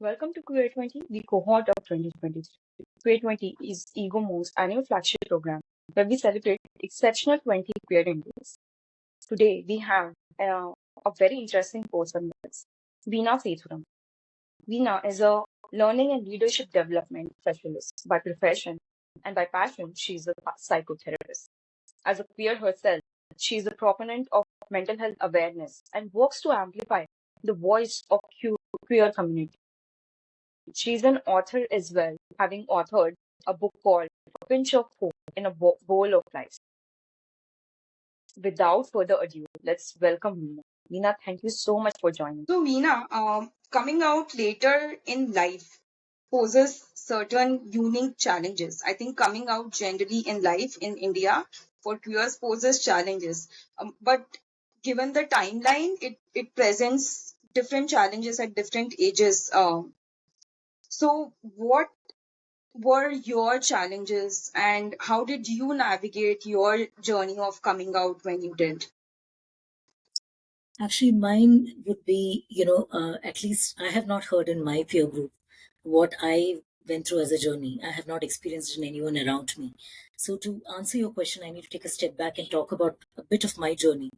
Welcome to QueerTWENTY, the cohort of 2023. QueerTWENTY is egomonk's annual flagship program where we celebrate exceptional 20 queer Indians. Today we have a very interesting person with us, Veena Sethuraman. Veena is a learning and leadership development specialist by profession, and by passion, she's a psychotherapist. As a queer herself, she is a proponent of mental health awareness and works to amplify the voice of queer community. She's an author as well, having authored a book called A Pinch of Hope in a Bowl of Life. Without further ado, let's welcome Veena. Veena, thank you so much for joining. So, Veena, coming out later in life poses certain unique challenges. I think coming out generally in life in India for queers poses challenges. But given the timeline, it presents different challenges at different ages. So, what were your challenges and how did you navigate your journey of coming out when you did? Actually, mine would be, at least I have not heard in my peer group what I went through as a journey. I have not experienced in anyone around me. So, to answer your question, I need to take a step back and talk about a bit of my journey.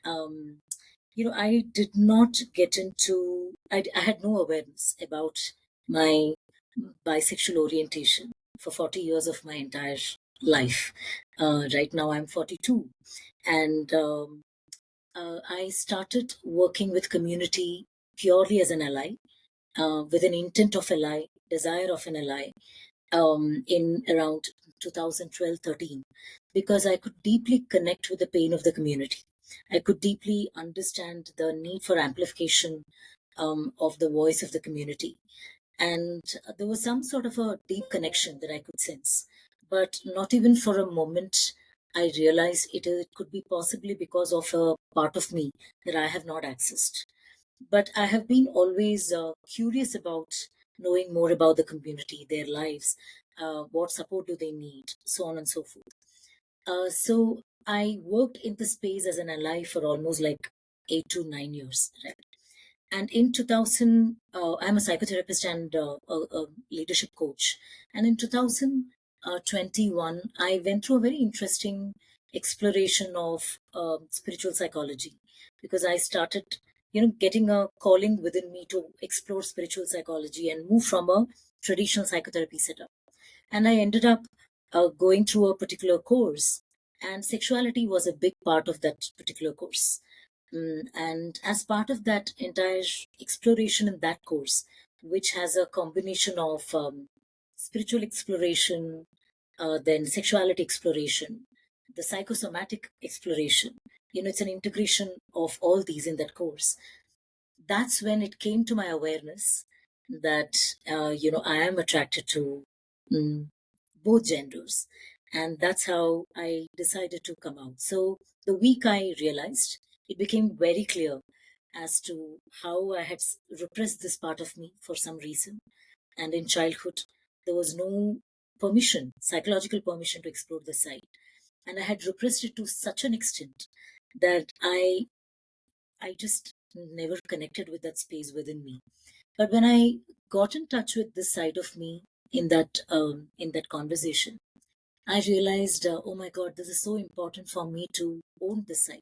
I did not get into, I had no awareness about my bisexual orientation for 40 years of my entire life. Right now, I'm 42. And I started working with community purely as an ally, with an intent of ally, desire of an ally, in around 2012-13, because I could deeply connect with the pain of the community. I could deeply understand the need for amplification of the voice of the community. And there was some sort of a deep connection that I could sense. But not even for a moment I realized it could be possibly because of a part of me that I have not accessed. But I have been always curious about knowing more about the community, their lives, what support do they need, so on and so forth. So I worked in the space as an ally for almost like 8 to 9 years, right? And in 2000, I'm a psychotherapist and a leadership coach. And in 2021, I went through a very interesting exploration of spiritual psychology, because I started, getting a calling within me to explore spiritual psychology and move from a traditional psychotherapy setup. And I ended up going through a particular course, and sexuality was a big part of that particular course. And as part of that entire exploration in that course, which has a combination of spiritual exploration, then sexuality exploration, the psychosomatic exploration, it's an integration of all these in that course. That's when it came to my awareness that, I am attracted to mm, both genders. And that's how I decided to come out. So the week I realized, it became very clear as to how I had repressed this part of me for some reason. And in childhood, there was no permission, psychological permission to explore the side. And I had repressed it to such an extent that I just never connected with that space within me. But when I got in touch with this side of me in that conversation, I realized, oh my God, this is so important for me to own this side.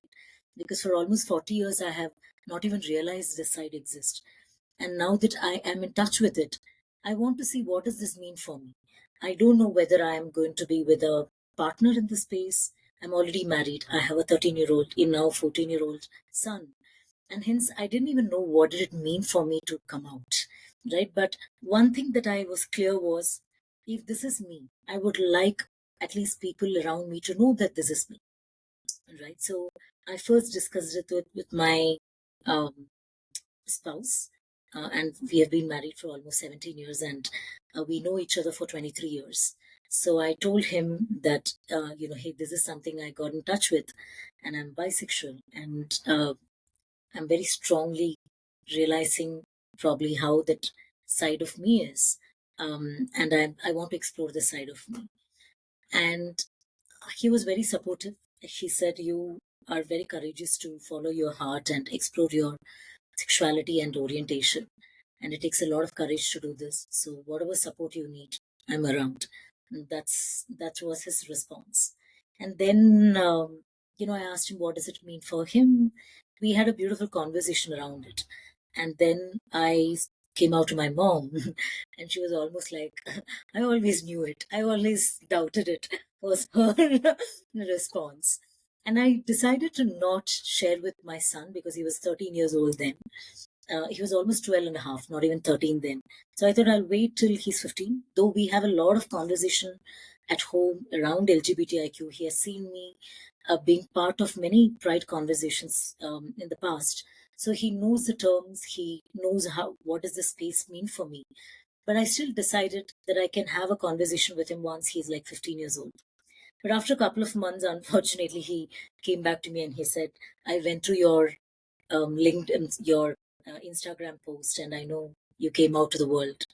Because for almost 40 years, I have not even realized this side exists. And now that I am in touch with it, I want to see what does this mean for me. I don't know whether I am going to be with a partner in this space. I'm already married. I have a 13-year-old, now 14-year-old son. And hence, I didn't even know what did it mean for me to come out, right? But one thing that I was clear was, if this is me, I would like at least people around me to know that this is me, right? So I first discussed it with my um, spouse, and we have been married for almost 17 years, and we know each other for 23 years. So I told him that, hey, this is something I got in touch with, and I'm bisexual, and I'm very strongly realizing probably how that side of me is. And I want to explore the side of me. And he was very supportive. He said, you are very courageous to follow your heart and explore your sexuality and orientation. and it takes a lot of courage to do this. So whatever support you need, I'm around. And that was his response. And then I asked him what does it mean for him. We had a beautiful conversation around it, and then I came out to my mom, and she was almost like, I always knew it, I always doubted it, was her response. And I decided to not share with my son because he was 13 years old then. He was almost 12 and a half, not even 13 then. So I thought I'll wait till he's 15. Though we have a lot of conversation at home around LGBTIQ, he has seen me being part of many pride conversations in the past. So he knows the terms, he knows what does the space mean for me. But I still decided that I can have a conversation with him once he's like 15 years old. But after a couple of months, unfortunately, he came back to me and he said, I went to your LinkedIn, your Instagram post, and I know you came out to the world.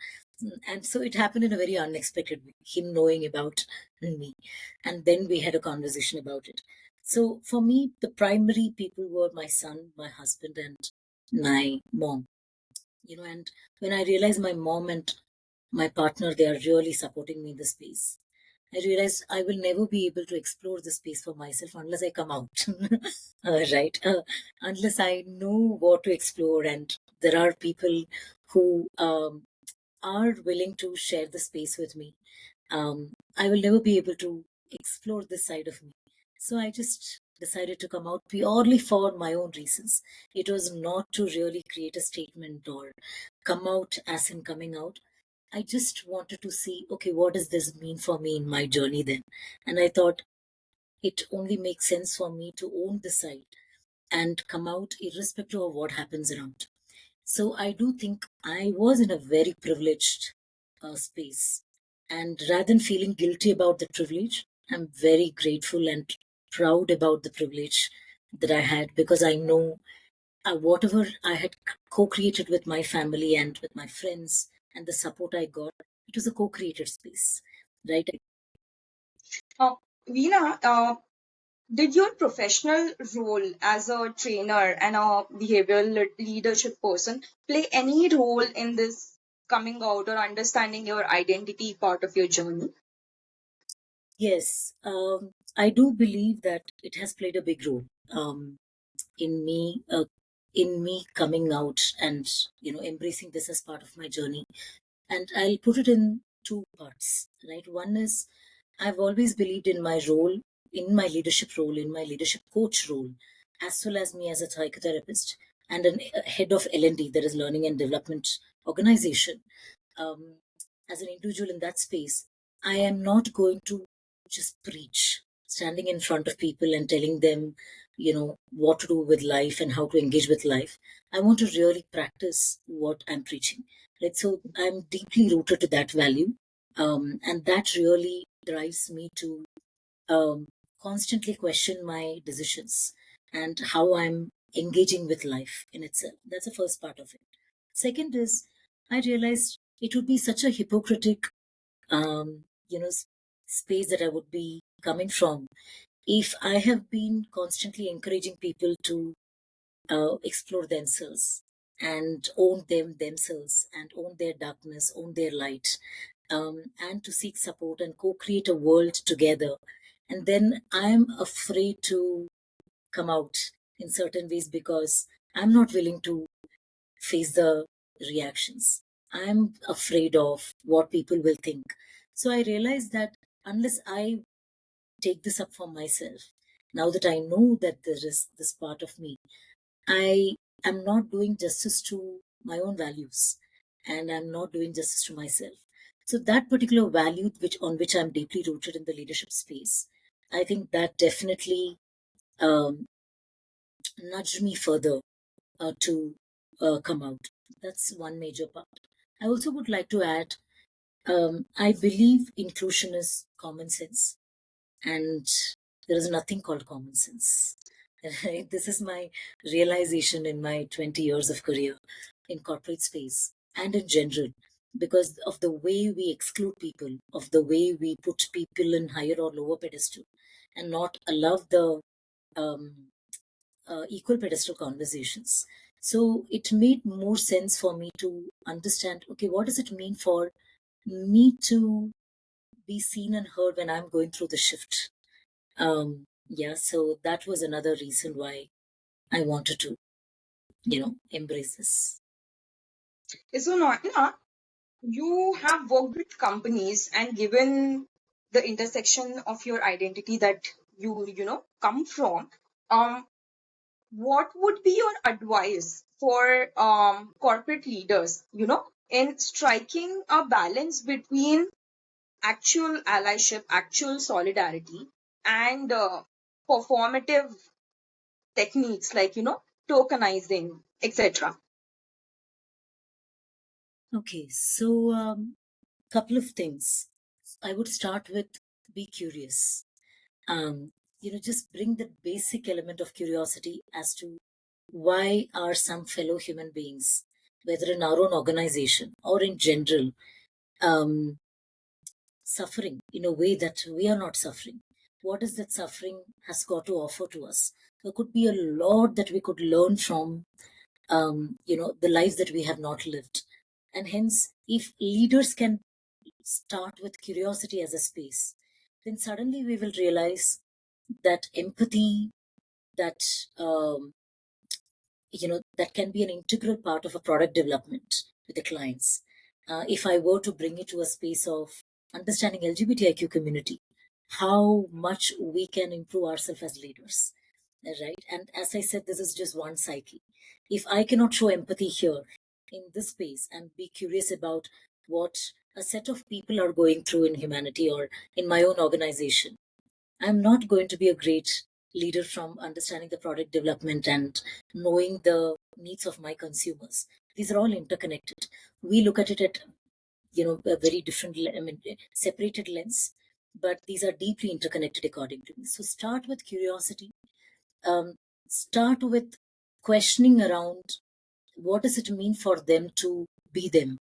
And so it happened in a very unexpected way, him knowing about me. And then we had a conversation about it. So for me, the primary people were my son, my husband, and my mom. And when I realized my mom and my partner, they are really supporting me in the space, I realized I will never be able to explore the space for myself unless I come out, right? Unless I know what to explore, and there are people who are willing to share the space with me. I will never be able to explore this side of me. So I just decided to come out purely for my own reasons. It was not to really create a statement or come out as in coming out. I just wanted to see, okay, what does this mean for me in my journey then? And I thought it only makes sense for me to own the side and come out irrespective of what happens around. So I do think I was in a very privileged space. And rather than feeling guilty about the privilege, I'm very grateful and proud about the privilege that I had, because I know whatever I had co-created with my family and with my friends and the support I got, it was a co-created space, right? Uh, Veena, did your professional role as a trainer and a behavioral leadership person play any role in this coming out or understanding your identity part of your journey? Yes, I do believe that it has played a big role um, in me, in me coming out and embracing this as part of my journey. And I'll put it in two parts, right? One is I've always believed in my role, in my leadership role, in my leadership coach role, as well as me as a psychotherapist and a head of L&D, that is Learning and Development Organization. Um, as an individual in that space, I am not going to just preach, standing in front of people and telling them, what to do with life and how to engage with life. I want to really practice what I'm preaching. Right? So I'm deeply rooted to that value. And that really drives me to constantly question my decisions and how I'm engaging with life in itself. That's the first part of it. Second is, I realized it would be such a hypocritic, um, you know, s- space that I would be coming from if I have been constantly encouraging people to explore themselves and own themselves and own their darkness, own their light, and to seek support and co-create a world together. And then I'm afraid to come out in certain ways because I'm not willing to face the reactions. I'm afraid of what people will think. So I realized that unless I take this up for myself, now that I know that there is this part of me, I am not doing justice to my own values, and I'm not doing justice to myself. So that particular value on which I'm deeply rooted in the leadership space, I think that definitely um, nudged me further to come out. That's one major part. I also would like to add, I believe inclusion is common sense, and there is nothing called common sense. Right? This is my realization in my 20 years of career in corporate space and in general, because of the way we exclude people, of the way we put people in higher or lower pedestal, and not allow the um, equal pedestal conversations. So it made more sense for me to understand, okay, what does it mean for me to be seen and heard when I'm going through the shift? Yeah, so that was another reason why I wanted to, embrace this. So, Noina, you have worked with companies, and given the intersection of your identity that you come from, um, what would be your advice for corporate leaders, in striking a balance between actual allyship, actual solidarity, and performative techniques like, tokenizing, etc.? Okay, so couple of things. I would start with be curious. Just bring the basic element of curiosity as to why are some fellow human beings, whether in our own organization or in general, um, suffering in a way that we are not suffering. What is that suffering has got to offer to us? There could be a lot that we could learn from, the lives that we have not lived. And hence, if leaders can start with curiosity as a space, then suddenly we will realize that empathy, that um, that can be an integral part of a product development with the clients. If I were to bring it to a space of understanding LGBTIQ community, how much we can improve ourselves as leaders, right? And as I said, this is just one psyche. If I cannot show empathy here in this space and be curious about what a set of people are going through in humanity or in my own organization, I'm not going to be a great leader from understanding the product development and knowing the needs of my consumers. These are all interconnected. We look at it at a very different, separated lens, but these are deeply interconnected according to me. So start with curiosity. Um, Start with questioning around what does it mean for them to be them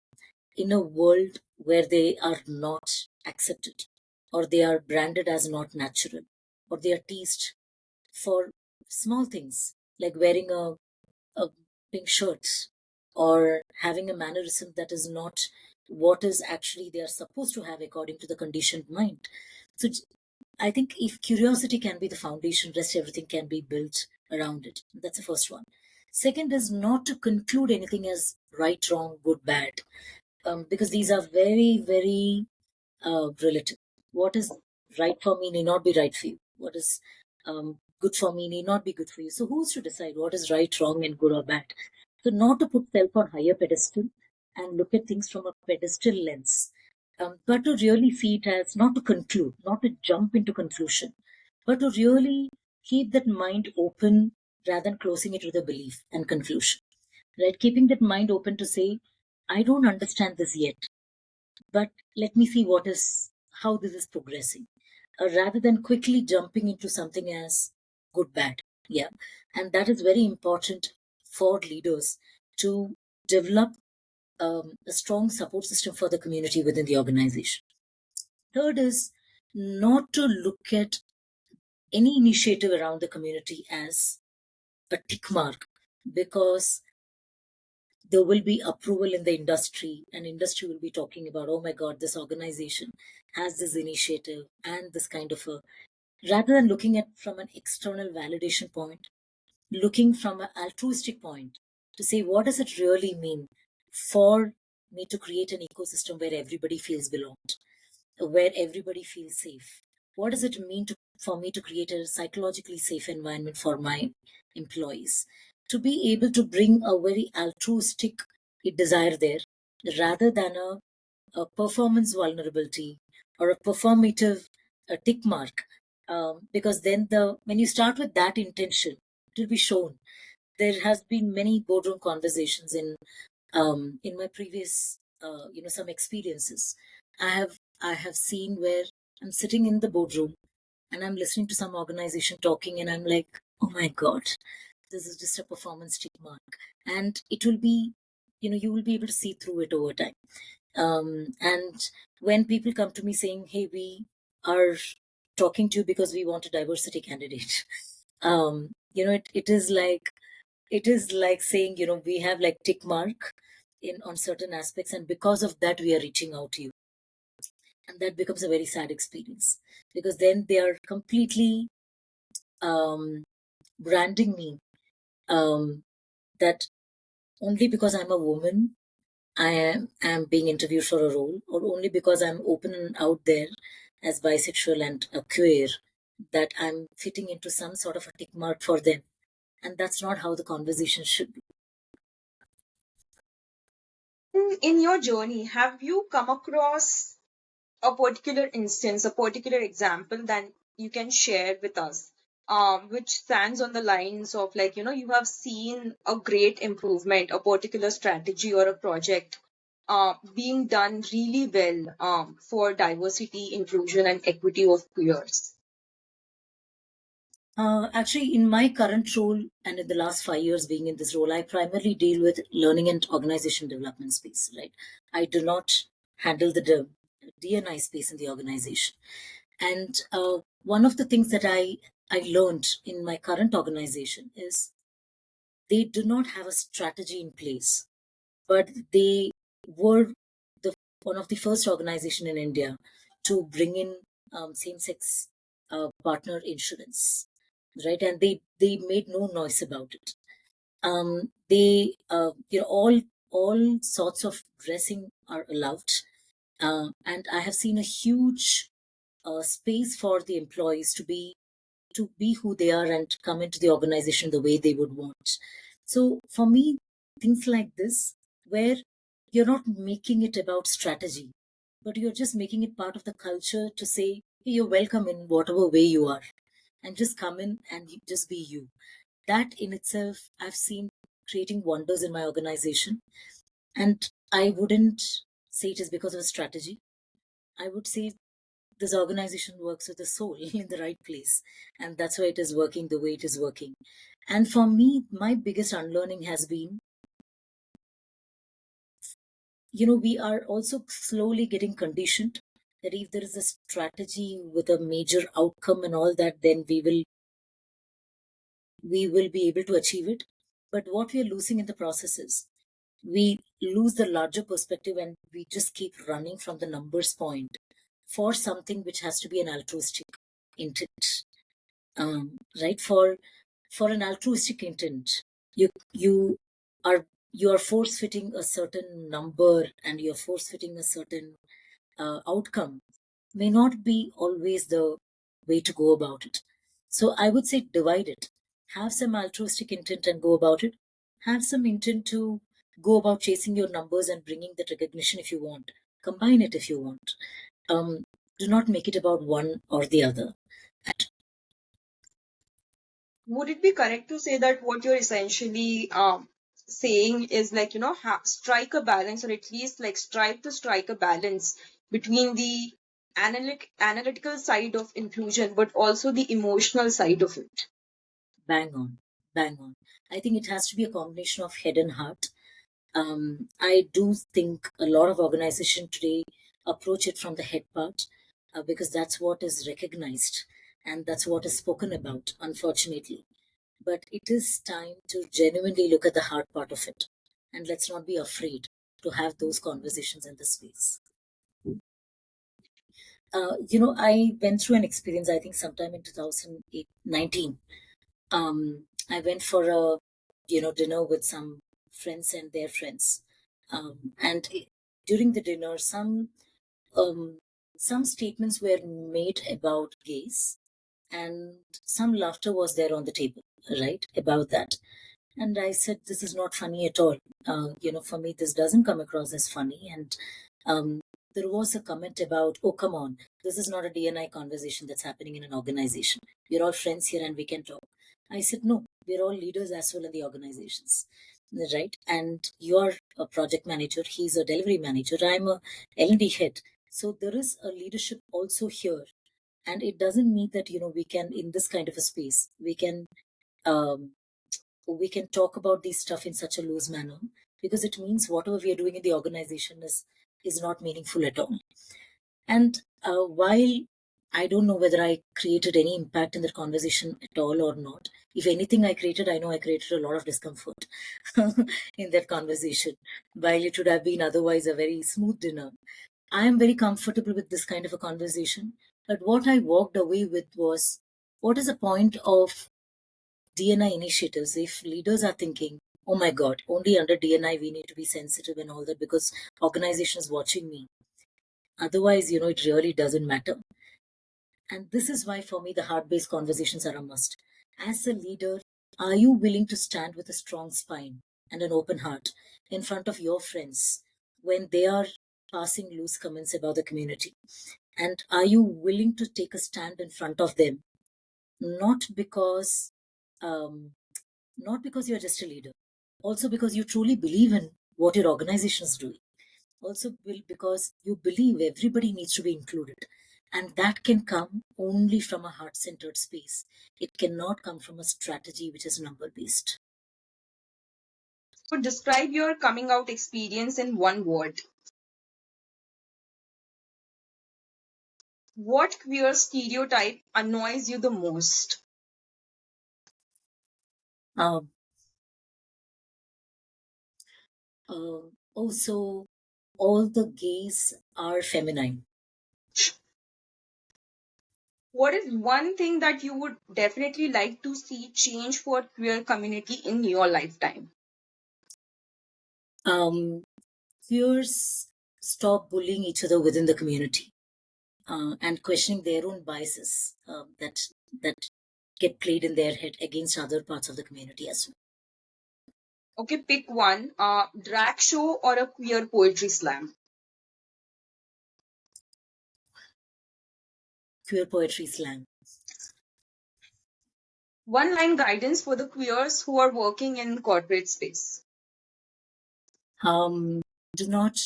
in a world where they are not accepted, or they are branded as not natural, or they are teased for small things like wearing a pink shirt or having a mannerism that is not what is actually they are supposed to have according to the conditioned mind. So I think if curiosity can be the foundation, rest everything can be built around it. That's the first one. Second is not to conclude anything as right, wrong, good, bad, because these are very, very relative. What is right for me may not be right for you. What is good for me may not be good for you. So who's to decide what is right, wrong, and good or bad? So not to put self on higher pedestal and look at things from a pedestal lens, but to really see it as not to conclude, not to jump into conclusion, but to really keep that mind open rather than closing it with a belief and conclusion. Right? Keeping that mind open to say, I don't understand this yet, but let me see how this is progressing, rather than quickly jumping into something as good, bad. Yeah. And that is very important for leaders to develop a strong support system for the community within the organization. Third is not to look at any initiative around the community as a tick mark, because there will be approval in the industry, and industry will be talking about, oh my god, this organization has this initiative and this kind of a, rather than looking at from an external validation point, looking from an altruistic point to say, what does it really mean for me to create an ecosystem where everybody feels belonged, where everybody feels safe? What does it mean for me to create a psychologically safe environment for my employees? To be able to bring a very altruistic desire there, rather than a performance vulnerability or a performative tick mark. Because then when you start with that intention, it will be shown. There has been many boardroom conversations in my previous some experiences. I have seen where I'm sitting in the boardroom and I'm listening to some organization talking, and I'm like, oh my god, this is just a performance tick mark. And it will be, you will be able to see through it over time. And when people come to me saying, hey, we are talking to you because we want a diversity candidate, it is like, it is like saying, we have like tick mark on certain aspects, and because of that we are reaching out to you, and that becomes a very sad experience, because then they are completely um, branding me, um, that only because I'm a woman I am being interviewed for a role, or only because I'm open and out there as bisexual and queer, that I'm fitting into some sort of a tick mark for them. And that's not how the conversation should be. In your journey, have you come across a particular instance, a particular example that you can share with us, which stands on the lines of, like, you have seen a great improvement, a particular strategy or a project being done really well for diversity, inclusion, and equity of queers? Actually, in my current role and in the last 5 years being in this role, I primarily deal with learning and organization development space, right? I do not handle the D&I space in the organization. And one of the things that I learned in my current organization is they do not have a strategy in place, but they were one of the first organization in India to bring in same-sex partner insurance, right? And they made no noise about it. They all sorts of dressing are allowed, and I have seen a huge space for the employees to be who they are and come into the organization the way they would want. So for me, things like this, where you're not making it about strategy, but you're just making it part of the culture to say, hey, you're welcome in whatever way you are, and just come in and just be you. That in itself, I've seen creating wonders in my organization. And I wouldn't say it is because of a strategy. I would say this organization works with the soul in the right place, and that's why it is working the way it is working. And for me, my biggest unlearning has been, we are also slowly getting conditioned that if there is a strategy with a major outcome and all that, then we will be able to achieve it. But what we are losing in the process is we lose the larger perspective, and we just keep running from the numbers point for something which has to be an altruistic intent. Right, for an altruistic intent, you are you are force fitting a certain number, and you're force fitting a certain outcome, may not be always the way to go about it. So I would say divide it. Have some altruistic intent and go about it. Have some intent to go about chasing your numbers and bringing that recognition if you want. Combine it if you want. Um, do not make it about one or the other. Would it be correct to say that what you're essentially saying is, like, strike a balance, or at least like strive to strike a balance between the analytical side of inclusion, but also the emotional side of it? Bang on, bang on. I think it has to be a combination of head and heart. I do think a lot of organizations today approach it from the head part, because that's what is recognized and that's what is spoken about, unfortunately. But it is time to genuinely look at the hard part of it, and let's not be afraid to have those conversations in the space. I went through an experience, I think sometime in 2019. I went for a dinner with some friends and their friends, and during the dinner, um, some statements were made about gays, and some laughter was there on the table, right, about that. And I said, this is not funny at all. For me, this doesn't come across as funny. And um, there was a comment about, oh, come on, this is not a DNI conversation that's happening in an organization. We're all friends here and we can talk. I said, no, we're all leaders as well in the organizations, right? And you're a project manager, he's a delivery manager, I'm a L&D head. So there is a leadership also here. And it doesn't mean that, we can, in this kind of a space, um, we can talk about these stuff in such a loose manner, because it means whatever we are doing in the organization is not meaningful at all. And while I don't know whether I created any impact in that conversation at all or not. If anything I created, I know I created a lot of discomfort in that conversation, while it would have been otherwise a very smooth dinner. I am very comfortable with this kind of a conversation. But what I walked away with was, what is the point of DNI initiatives if leaders are thinking, oh my God, only under DNI we need to be sensitive and all that because organizations watching me. Otherwise, it really doesn't matter. And this is why, for me, the heart based conversations are a must. As a leader, are you willing to stand with a strong spine and an open heart in front of your friends when they are passing loose comments about the community? And are you willing to take a stand in front of them, not because um, not because you're just a leader, also because you truly believe in what your organization is doing, also because you believe everybody needs to be included. And that can come only from a heart centered space. It cannot come from a strategy which is number based. So describe your coming out experience in one word. What queer stereotype annoys you the most? Um, Also, all the gays are feminine. What is one thing that you would definitely like to see change for queer community in your lifetime? Queers stop bullying each other within the community and questioning their own biases that get played in their head against other parts of the community as well. Okay, pick one. Drag show or a queer poetry slam? Queer poetry slam. One line guidance for the queers who are working in corporate space. Do not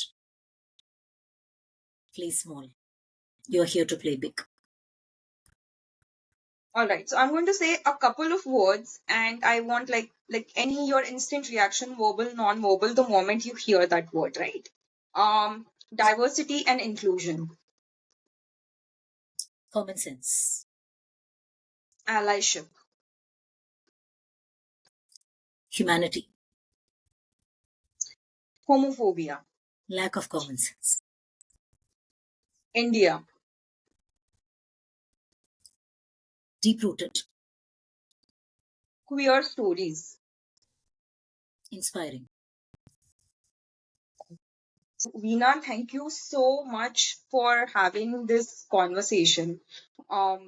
play small. You're here to play big. All right, so I'm going to say a couple of words, and I want like any your instant reaction, verbal, non-verbal, the moment you hear that word, right? Diversity and inclusion, Common sense. allyship, Humanity. homophobia, Lack of common sense. India, Deep rooted. queer stories. Inspiring. Veena, thank you so much for having this conversation. I